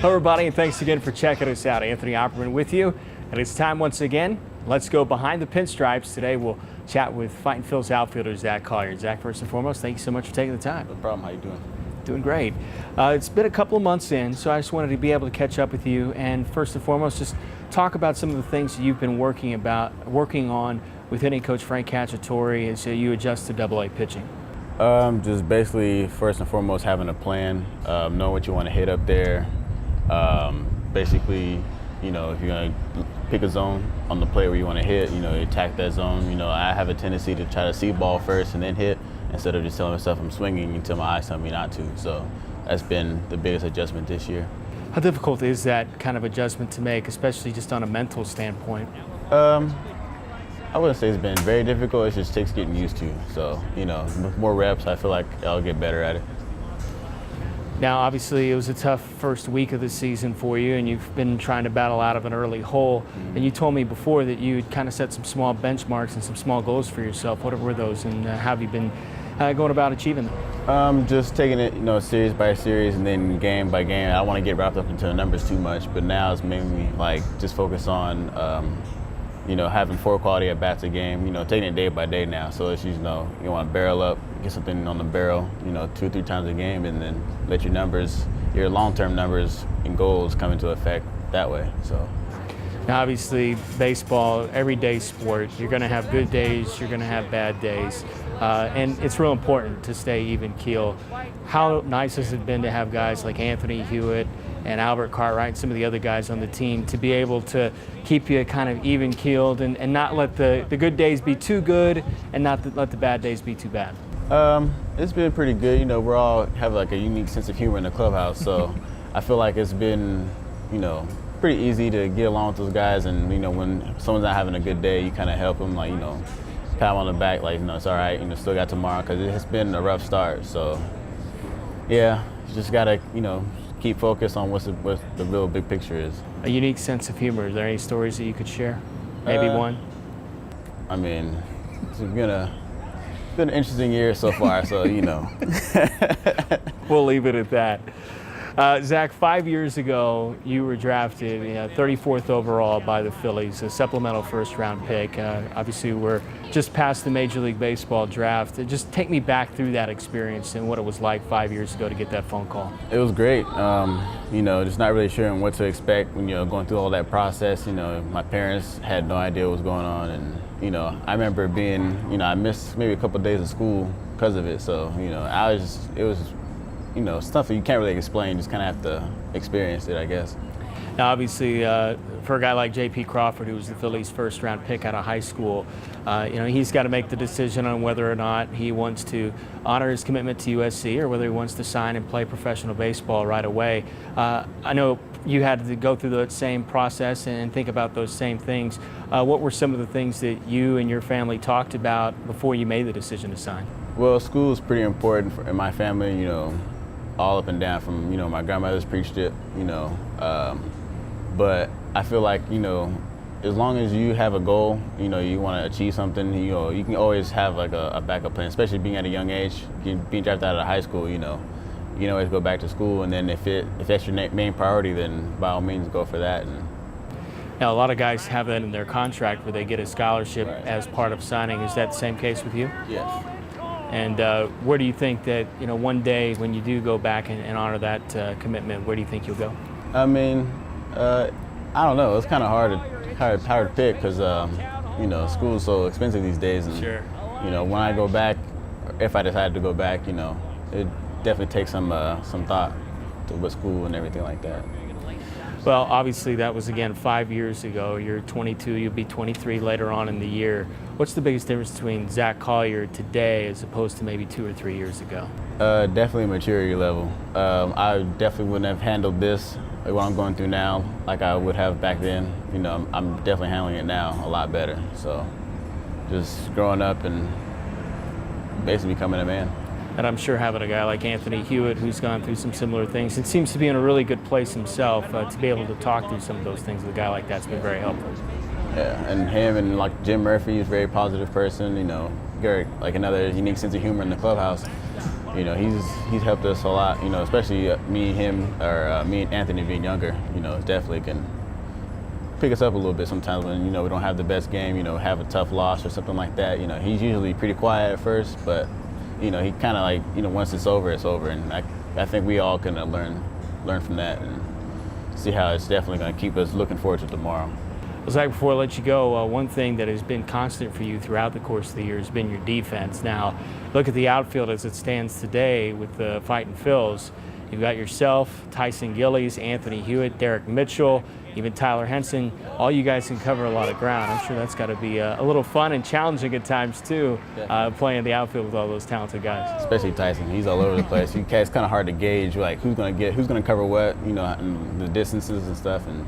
Hello, everybody, and thanks again for checking us out. Anthony Oppermann with you, and it's time once again. Let's go behind the pinstripes. Today we'll chat with Fightin Phils outfielder Zach Collier. Zach, first and foremost, thank you so much for taking the time. No problem. How you doing? Doing great. It's been a couple of months in, so I just wanted to be able to catch up with you, and first and foremost, just talk about some of the things you've been working on with hitting coach Frank Cacciatore as you adjust to AA pitching. Just basically, first and foremost, having a plan, knowing what you want to hit up there. Basically, if you're going to pick a zone on the plate where you want to hit, attack that zone. I have a tendency to try to see ball first and then hit, instead of just telling myself I'm swinging until my eyes tell me not to. So that's been the biggest adjustment this year. How difficult is that kind of adjustment to make, especially just on a mental standpoint? I wouldn't say it's been very difficult. It just takes getting used to. So, with more reps, I feel like I'll get better at it. Now, obviously, it was a tough first week of the season for you, and you've been trying to battle out of an early hole. Mm-hmm. And you told me before that you'd kind of set some small benchmarks and some small goals for yourself. What were those, and how have you been going about achieving them? Just taking it, series by series, and then game by game. I don't want to get wrapped up into the numbers too much, but now it's made me just focus on, having 4 quality at bats a game. Taking it day by day now. So it's you want to barrel up, get something on the barrel, 2 or 3 times a game, and then let your long-term numbers and goals come into effect that way. So. Now, obviously, baseball, everyday sport. You're going to have good days. You're going to have bad days. And it's real important to stay even keel. How nice has it been to have guys like Anthony Hewitt and Albert Cartwright and some of the other guys on the team to be able to keep you kind of even keeled and not let the good days be too good and not let the bad days be too bad? It's been pretty good. We all have a unique sense of humor in the clubhouse, so I feel like it's been, pretty easy to get along with those guys. And when someone's not having a good day, you kind of help them, pat them on the back, it's all right, still got tomorrow, because it has been a rough start. So yeah, you just gotta, keep focused on what the real big picture is. A unique sense of humor. Is there any stories that you could share? Maybe one? I mean, it's been an interesting year so far, so We'll leave it at that. Zach, 5 years ago, you were drafted 34th overall by the Phillies, a supplemental first-round pick. Obviously, we're just past the Major League Baseball draft. Just take me back through that experience and what it was like 5 years ago to get that phone call. It was great. Just not really sure what to expect when going through all that process. My parents had no idea what was going on, and I remember being, I missed maybe a couple of days of school because of it. So it was stuff that you can't really explain, just kind of have to experience it, I guess. Now, obviously, for a guy like J.P. Crawford, who was the Phillies' first-round pick out of high school, he's got to make the decision on whether or not he wants to honor his commitment to USC or whether he wants to sign and play professional baseball right away. I know you had to go through that same process and think about those same things. What were some of the things that you and your family talked about before you made the decision to sign? Well, school is pretty important in my family, all up and down from, my grandmother's preached it, but I feel like, as long as you have a goal, you want to achieve something, you can always have a backup plan, especially being at a young age, being drafted out of high school, you can always go back to school, and then if that's your main priority, then by all means go for that. Now, a lot of guys have that in their contract where they get a scholarship as part of signing. Is that the same case with you? Yes. And where do you think that, one day when you do go back and honor that commitment, where do you think you'll go? I mean, I don't know. It's kind of hard to pick because, school's so expensive these days. And, sure. When I go back, if I decide to go back, it definitely takes some thought to what school and everything like that. Well, obviously that was, again, 5 years ago. You're 22, you'll be 23 later on in the year. What's the biggest difference between Zach Collier today as opposed to maybe 2 or 3 years ago? Definitely maturity level. I definitely wouldn't have handled this, what I'm going through now, like I would have back then. I'm definitely handling it now a lot better. So just growing up and basically becoming a man. And I'm sure having a guy like Anthony Hewitt, who's gone through some similar things, and seems to be in a really good place himself, to be able to talk through some of those things with a guy like that's been very helpful. Yeah, and him and Jim Murphy is a very positive person, very another unique sense of humor in the clubhouse. You know, he's helped us a lot. You know, especially me, him, or me and Anthony being younger. You know, definitely can pick us up a little bit sometimes when, you know, we don't have the best game. You know, have a tough loss or something like that. You know, he's usually pretty quiet at first, but you know, he kind of like, you know, once it's over, it's over, and I think we all can learn from that and see how it's definitely going to keep us looking forward to tomorrow. Well, Zach, before I let you go, one thing that has been constant for you throughout the course of the year has been your defense. Now, look at the outfield as it stands today with the Fightin Phils. You've got yourself, Tyson Gillies, Anthony Hewitt, Derek Mitchell, even Tyler Henson. All you guys can cover a lot of ground. I'm sure that's got to be a little fun and challenging at times too, playing the outfield with all those talented guys. Especially Tyson, he's all over the place. It's kind of hard to gauge like who's going to cover what, you know, and the distances and stuff. And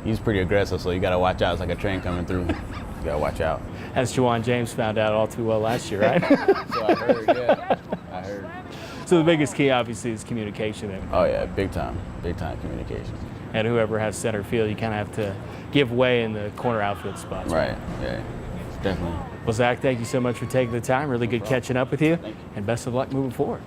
he's pretty aggressive, so you got to watch out. It's like a train coming through. You got to watch out. As Juwan James found out all too well last year, right? So I heard, yeah. I heard. So the biggest key, obviously, is communication. Oh yeah, big time communication. And whoever has center field, you kind of have to give way in the corner outfield spots. Right. Yeah. Definitely. Well, Zach, thank you so much for taking the time. Really good catching up with you, and best of luck moving forward.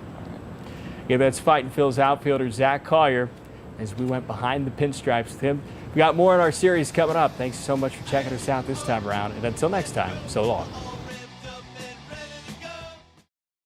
Yeah, that's Fightin Phils outfielder Zach Collier as we went behind the pinstripes with him. We got more in our series coming up. Thanks so much for checking us out this time around, and until next time, so long.